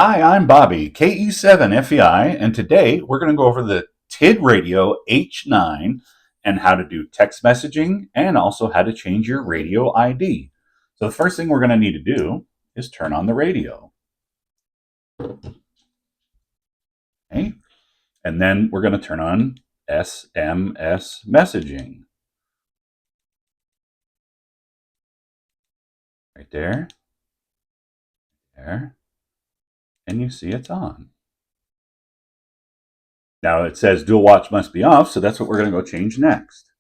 Hi, I'm Bobby, KE7FEI, and today we're going to go over the Tidradio H9 and how to do text messaging and also how to change your radio ID. So the first thing we're going to need to do is turn on the radio. Okay? And then we're going to turn on SMS messaging. Right there. There. And you see it's on. Now it says dual watch must be off, so that's what we're going to go change next.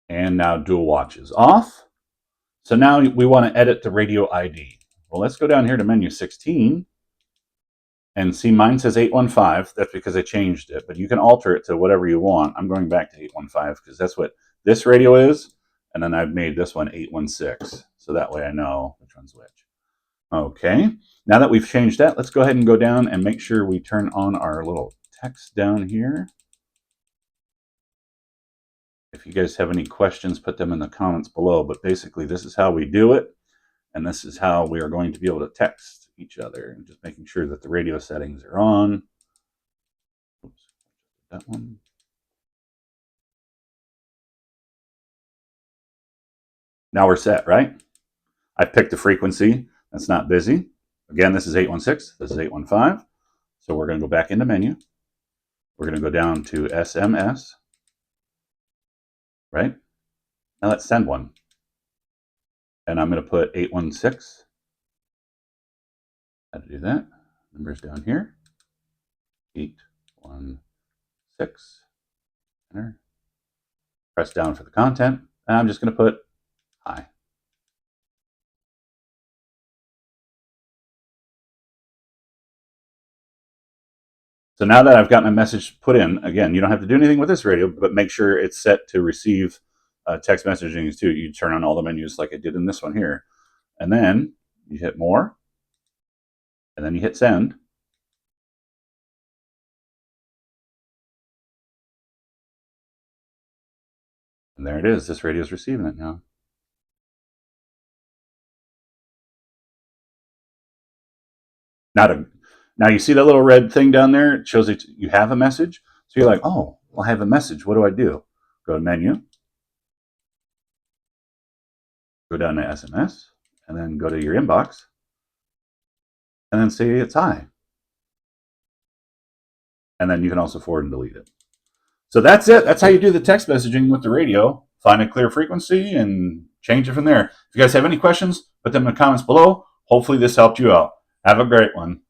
And now dual watch is off. So now we want to edit the radio ID. Well, let's go down here to menu 16 and see mine says 815. That's because I changed it, but you can alter it to whatever you want. I'm going back to 815 because that's what this radio is. And then I've made this one 816. So that way I know which one's which. Okay. Now that we've changed that, let's go ahead and go down and make sure we turn on our little text down here. If you guys have any questions, put them in the comments below. But basically, this is how we do it. And this is how we are going to be able to text each other. And just making sure that the radio settings are on. Oops, that one. Now we're set, right? I picked a frequency that's not busy. Again, this is 816. This is 815. So we're going to go back into menu. We're going to go down to SMS. Right? Now let's send one. And I'm going to put 816. How to do that? Numbers down here. 816. Enter. Press down for the content. And I'm just going to put hi. So now that I've got my message put in, again, you don't have to do anything with this radio, but make sure it's set to receive text messaging too. You turn on all the menus like I did in this one here. And then you hit more. And then you hit send. And there it is. This radio is receiving it now. Now you see that little red thing down there? It shows that you have a message. So you're like, oh, well, I have a message. What do I do? Go to menu. Go down to SMS. And then go to your inbox. And then say it's hi. And then you can also forward and delete it. So that's it. That's how you do the text messaging with the radio. Find a clear frequency and change it from there. If you guys have any questions, put them in the comments below. Hopefully this helped you out. Have a great one.